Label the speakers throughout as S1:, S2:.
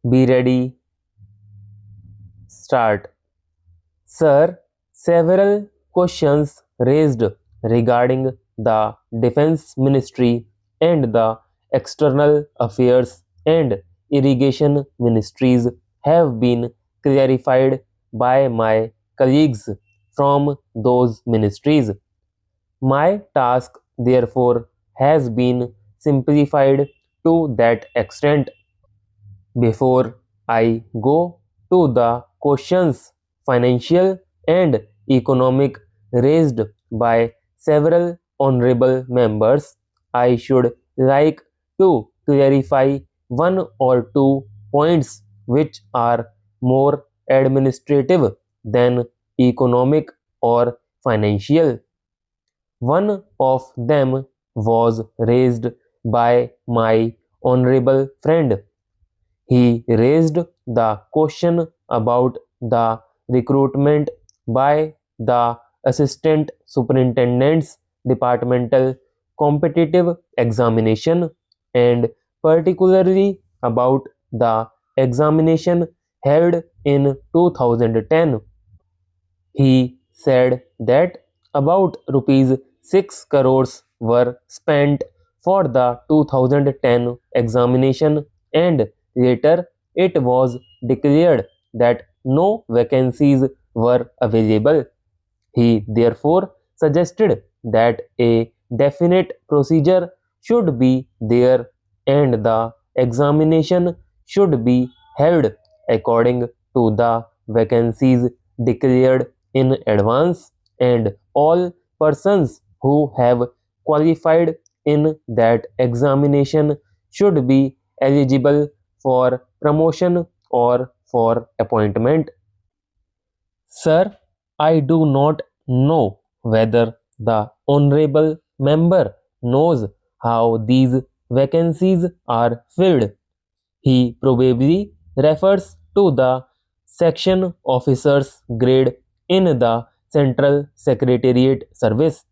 S1: Be ready, start. Sir, several questions raised regarding the Defense Ministry and the External Affairs and Irrigation Ministries have been clarified by my colleagues from those ministries. My task, therefore, has been simplified to that extent. Before I go to the questions financial and economic raised by several honorable members, I should like to clarify one or two points which are more administrative than economic or financial. One of them was raised by my honorable friend. He raised the question about the recruitment by the Assistant Superintendent's Departmental Competitive Examination and particularly about the examination held in 2010. He said that about rupees 6 crores were spent for the 2010 examination and later it was declared that no vacancies were available. He therefore suggested that a definite procedure should be there and the examination should be held according to the vacancies declared in advance, and all persons who have qualified in that examination should be eligible for promotion or for appointment. Sir, I do not know whether the honorable member knows how these vacancies are filled. He probably refers to the section officer's grade in the Central Secretariat Service.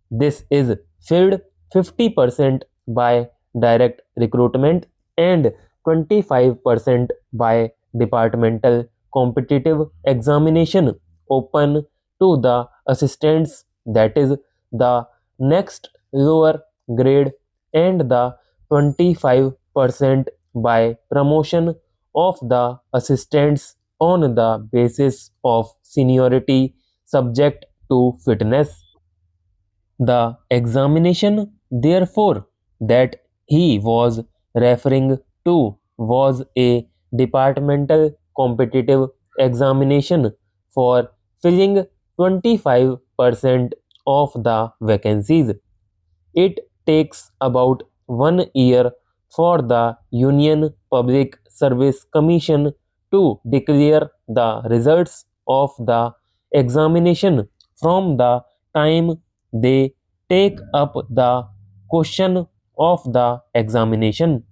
S1: This is filled 50% by direct recruitment and 25% by departmental competitive examination open to the assistants, that is the next lower grade, and the 25% by promotion of the assistants on the basis of seniority subject to fitness. The examination, therefore, that he was referring to was a departmental competitive examination for filling 25% of the vacancies. It takes about 1 year for the Union Public Service Commission to declare the results of the examination from the time they take up the question of the examination.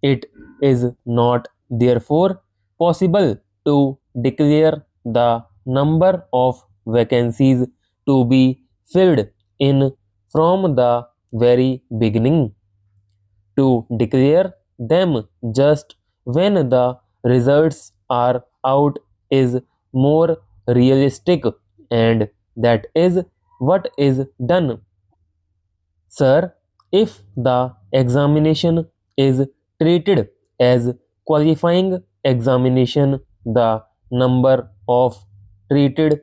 S1: It is not therefore possible to declare the number of vacancies to be filled in from the very beginning. To declare them just when the results are out is more realistic, and that is what is done. Sir, if the examination is treated as qualifying examination, the number of treated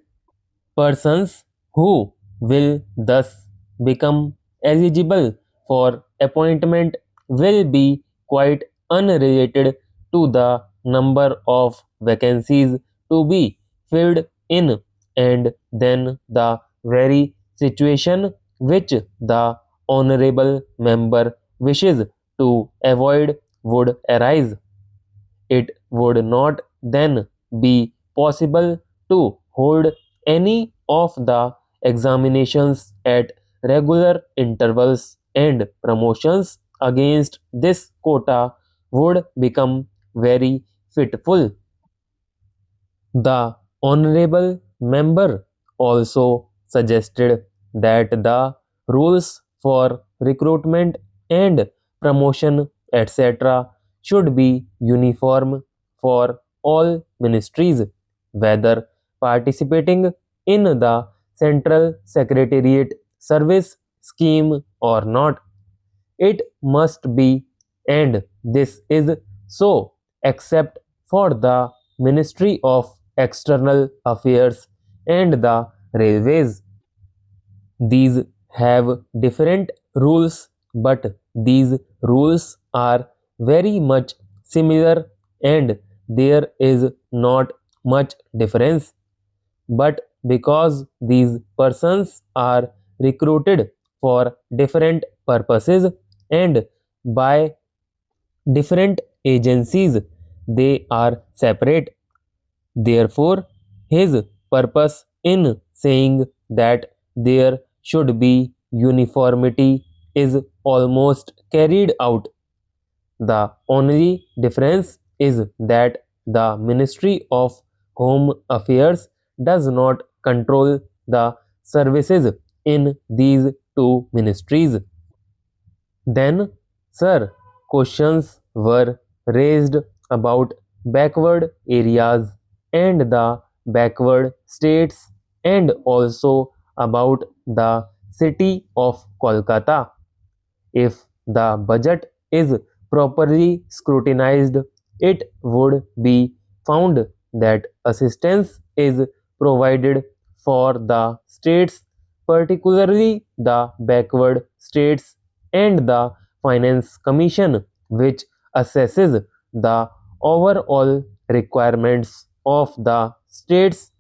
S1: persons who will thus become eligible for appointment will be quite unrelated to the number of vacancies to be filled in, and then the very situation which the honorable member wishes to avoid would arise. It would not then be possible to hold any of the examinations at regular intervals, and promotions against this quota would become very fitful. The honorable member also suggested that the rules for recruitment and promotion, etc., should be uniform for all ministries, whether participating in the Central Secretariat Service scheme or not. It must be, and this is so, except for the Ministry of External Affairs and the Railways. These have different rules, but these rules are very much similar and there is not much difference. But because these persons are recruited for different purposes and by different agencies, they are separate. Therefore, his purpose in saying that there should be uniformity is almost carried out. The only difference is that the Ministry of Home Affairs does not control the services in these two ministries. Then, sir, questions were raised about backward areas and the backward states and also about the city of Kolkata. If the budget is properly scrutinized, it would be found that assistance is provided for the states, particularly the backward states, and the Finance Commission, which assesses the overall requirements of the states,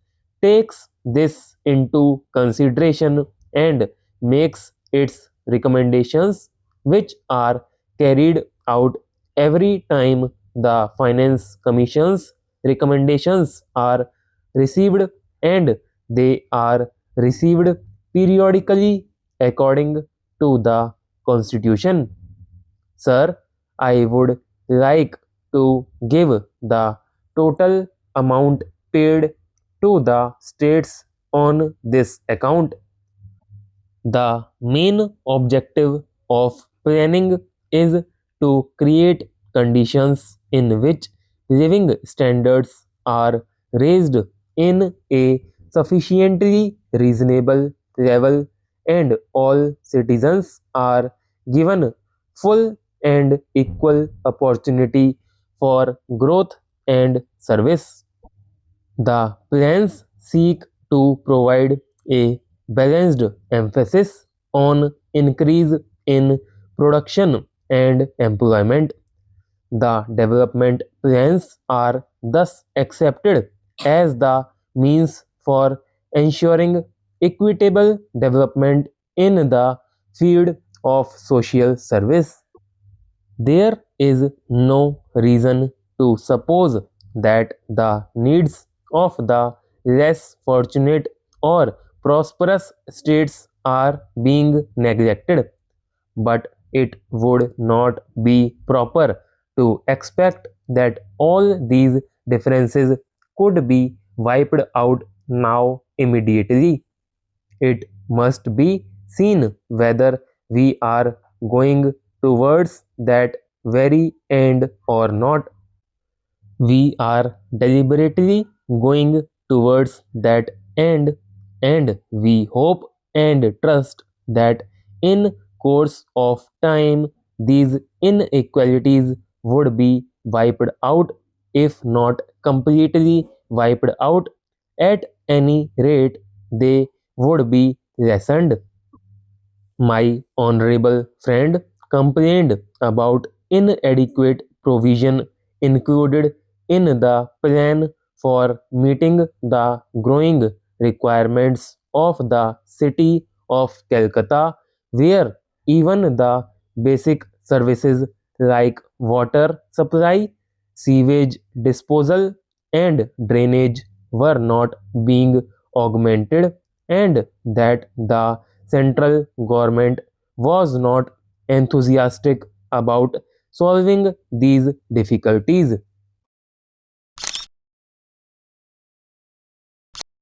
S1: takes this into consideration and makes its recommendations, which are carried out every time the Finance Commission's recommendations are received, and they are received periodically according to the Constitution. Sir, I would like to give the total amount paid to the states on this account. The main objective of planning is to create conditions in which living standards are raised in a sufficiently reasonable level and all citizens are given full and equal opportunity for growth and service. The plans seek to provide a balanced emphasis on increase in production and employment. The development plans are thus accepted as the means for ensuring equitable development in the field of social service. There is no reason to suppose that the needs of the less fortunate or prosperous states are being neglected, but it would not be proper to expect that all these differences could be wiped out now immediately. It must be seen whether we are going towards that very end or not. We are deliberately going towards that end, and we hope and trust that in course of time these inequalities would be wiped out, if not completely wiped out, at any rate they would be lessened. My honorable friend complained about inadequate provision included in the plan for meeting the growing requirements of the city of Calcutta, where even the basic services like water supply, sewage disposal, and drainage were not being augmented, and that the central government was not enthusiastic about solving these difficulties.